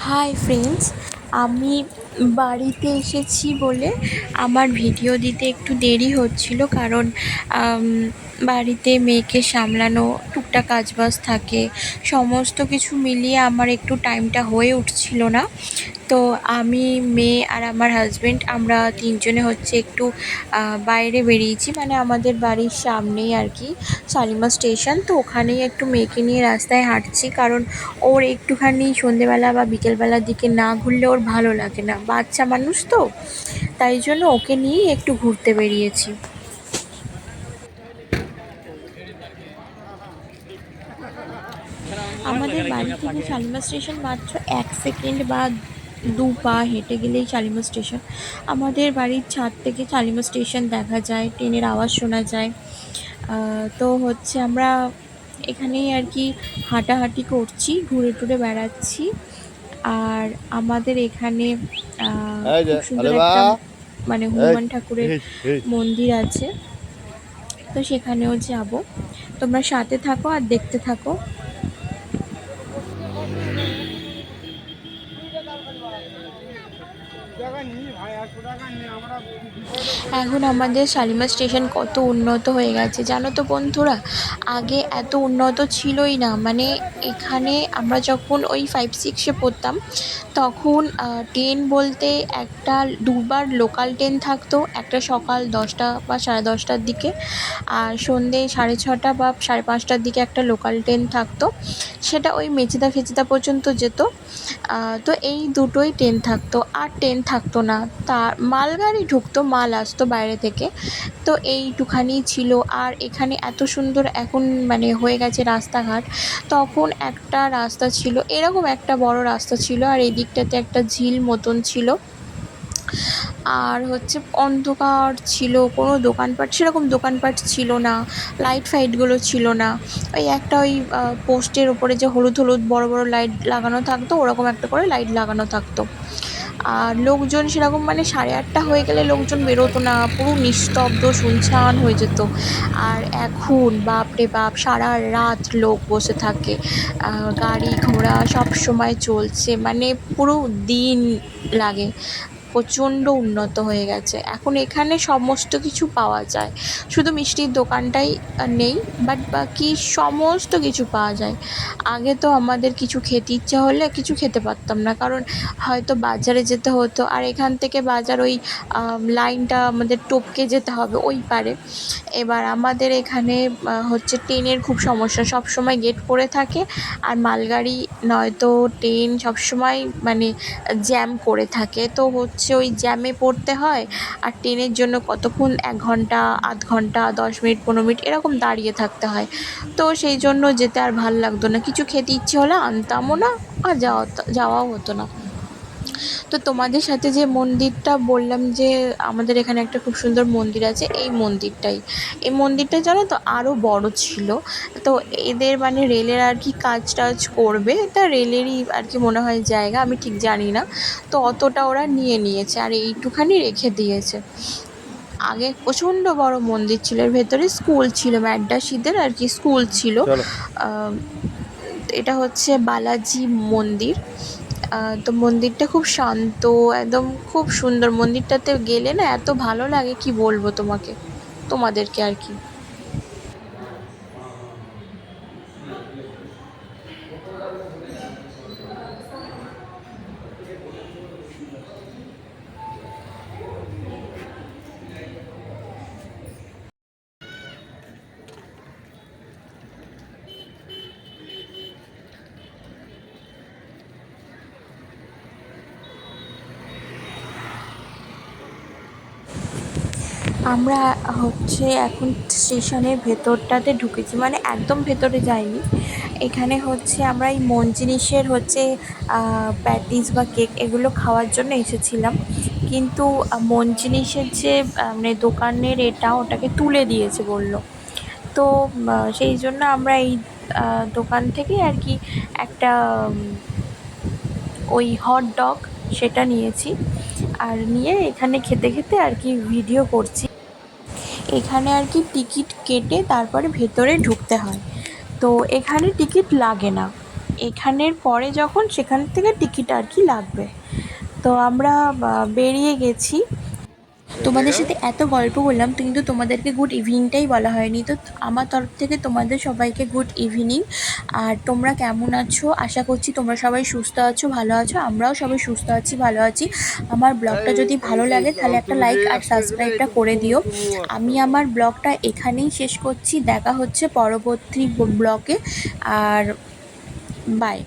Hi friends, আমি বাড়িতে এসেছি বলে আমার ভিডিও দিতে একটু দেরি হচ্ছিল, কারণ আম, বাড়িতে মেয়েকে সামলানো, টুকটাক কাজবাজ থাকে, সমস্ত কিছু মিলিয়ে আমার একটু টাইমটা হয়ে উঠছিল না। তো আমি, মেয়ে আর আমার হাজব্যান্ড, আমরা তিনজনে হচ্ছে একটু বাইরে বেরিয়েছি, মানে আমাদের বাড়ির সামনেই আর কি শালিমার স্টেশন। তো ওখানেই একটু মেয়েকে নিয়ে রাস্তায় হাঁটছি, কারণ ওর একটুখানি সন্ধেবেলা বা বিকেলবেলার দিকে না ঘুরলে ওর ভালো লাগে না, বাচ্চা মানুষ তো, তাই জন্য ওকে নিয়েই একটু ঘুরতে বেরিয়েছি। আমাদের বাড়ি থেকে শালিমার স্টেশন মাত্র 1 সেকেন্ড বা 2 পা হেঁটে গেলেই শালিমার স্টেশন। আমাদের বাড়ির ছাদ থেকে শালিমার স্টেশন দেখা যায়, ট্রেনের আওয়াজ শোনা যায়। তো হচ্ছে আমরা এখানেই আর কি হাঁটাহাঁটি করছি, ঘুরে টুরে বেড়াচ্ছি। আর আমাদের এখানে এই যে খুব সুন্দর আলেবা একটা মানে এই হনুমান ঠাকুরের এই এই মন্দির আছে, তো সেখানেও যাব। তোমরা সাথে থাকো আর দেখতে থাকো। এখন আমাদের শালিমার স্টেশন কত উন্নত হয়ে গেছে জানো তো বন্ধুরা। আগে এত উন্নত ছিলই না, মানে এখানে আমরা যখন ওই 5-6-এ পড়তাম, তখন ট্রেন বলতে একটা দুবার লোকাল ট্রেন থাকতো, একটা সকাল 10টা বা 10:30টার দিকে, আর সন্ধে 6:30 বা 5:30টার দিকে একটা লোকাল ট্রেন থাকতো, সেটা ওই মেচেদা ফেচেদা পর্যন্ত যেত। তো এই দুটোই ট্রেন থাকতো, আর ট্রেন থাকতো না। তার মালগাড়ি ঢুকতো, মাল আসতো বাইরে থেকে, তো এইটুখানি ছিল। আর এখানে এত সুন্দর এখন মানে হয়ে গেছে রাস্তাঘাট। তখন একটা রাস্তা ছিল, এরকম একটা বড় রাস্তা ছিল, আর এই দিকটাতে একটা ঝিল মতন ছিল। আর হচ্ছে অন্ধকার ছিল, কোনো দোকানপাট, সেরকম দোকানপাট ছিল না, লাইট ফাইটগুলো ছিল না। ওই একটা ওই পোস্টের ওপরে যে হলুদ হলুদ বড় বড় লাইট লাগানো থাকতো, ওরকম একটা করে লাইট লাগানো থাকতো। আর লোকজন সেরকম, মানে 8:30 হয়ে গেলে লোকজন বেরোতো না, পুরো নিস্তব্ধ শুনশান হয়ে যেত। আর এখন বাপরে বাপ, সারা রাত লোক বসে থাকে, গাড়ি ঘোড়া সব সময় চলছে, মানে পুরো দিন লাগে। প্রচণ্ড উন্নত হয়ে গেছে এখন, এখানে সমস্ত কিছু পাওয়া যায়, শুধু মিষ্টির দোকানটাই নেই, বাট বাকি সমস্ত কিছু পাওয়া যায়। আগে তো আমাদের কিছু খেতে ইচ্ছা হলে কিছু খেতে পারতাম না, কারণ হয়তো বাজারে যেতে হতো, আর এখান থেকে বাজার ওই লাইনটা আমাদের টপকে যেতে হবে ওই পারে। এবার আমাদের এখানে হচ্ছে ট্রেনের খুব সমস্যা, সব সময় গেট পড়ে থাকে, আর মালগাড়ি নয়তো ট্রেন সবসময় মানে জ্যাম করে থাকে, তো হচ্ছে ওই জ্যামে পড়তে হয়। আর ট্রেনের জন্য কতক্ষণ, 1 ঘন্টা, আধ ঘন্টা, 10 মিনিট 15 মিনিট এরকম দাঁড়িয়ে থাকতে হয়। তো সেই জন্য যেতে আর ভাল লাগতো না, কিছু খেতে ইচ্ছে হলে আনতামও না, আর যাওয়াও হতো না। তো তোমাদের সাথে যে মন্দিরটা বললাম যে আমাদের এখানে একটা খুব সুন্দর মন্দির আছে, এই মন্দিরটাই, এই মন্দিরটা জানো তো আরও বড় ছিল। তো এদের মানে রেলের আর কি কাজ টাজ করবে, এটা রেলেরই আর কি মনে হয় জায়গা, আমি ঠিক জানি না। তো অতটা ওরা নিয়ে নিয়েছে আর এইটুখানি রেখে দিয়েছে। আগে প্রচণ্ড বড় মন্দির ছিল, এর ভেতরে স্কুল ছিল, ম্যাড্রাসিদের আর কি স্কুল ছিল। চলো আহ, এটা হচ্ছে বালাজি মন্দির। তো মন্দিরটা খুব শান্ত, একদম খুব সুন্দর। মন্দিরটাতে গেলে না এত ভালো লাগে, কি বলবো তোমাকে, তোমাদেরকে আর কি। আমরা হচ্ছে এখন স্টেশনের ভেতরটাতে ঢুকেছি, মানে একদম ভেতরে যাইনি। এখানে হচ্ছে আমরা এই মন জিনিসের হচ্ছে প্যাটিস বা কেক এগুলো খাওয়ার জন্য এসেছিলাম, কিন্তু মন জিনিসের যে মানে দোকানের এটা ওটাকে তুলে দিয়েছে বললো। তো সেই জন্য আমরা এই দোকান থেকে আর কি একটা ওই হট ডগ সেটা নিয়েছি, আর নিয়ে এখানে খেতে খেতে আর কি ভিডিও করছি। এখানে আর কি টিকিট কেটে তারপরে ভেতরে ঢুকতে হয়, তো এখানে টিকিট লাগে না। এখানের পরে যখন সেখান থেকে টিকিট আর কি লাগবে। তো আমরা বেরিয়ে গেছি। তোমাদের সাথে এত গল্প বললাম কিন্তু তোমাদেরকে গুড ইভিনিংটাই বলা হয়নি। তো আমার তরফ থেকে তোমাদের সবাইকে গুড ইভিনিং। আর তোমরা কেমন আছো? আশা করছি তোমরা সবাই সুস্থ আছো, ভালো আছো। আমরাও সবাই সুস্থ আছি, ভালো আছি। আমার ব্লগটা যদি ভালো লাগে তাহলে একটা লাইক আর সাবস্ক্রাইবটা করে দিও। আমি আমার ব্লগটা এখানেই শেষ করছি। দেখা হচ্ছে পরবর্তী ব্লগে। আর বাই।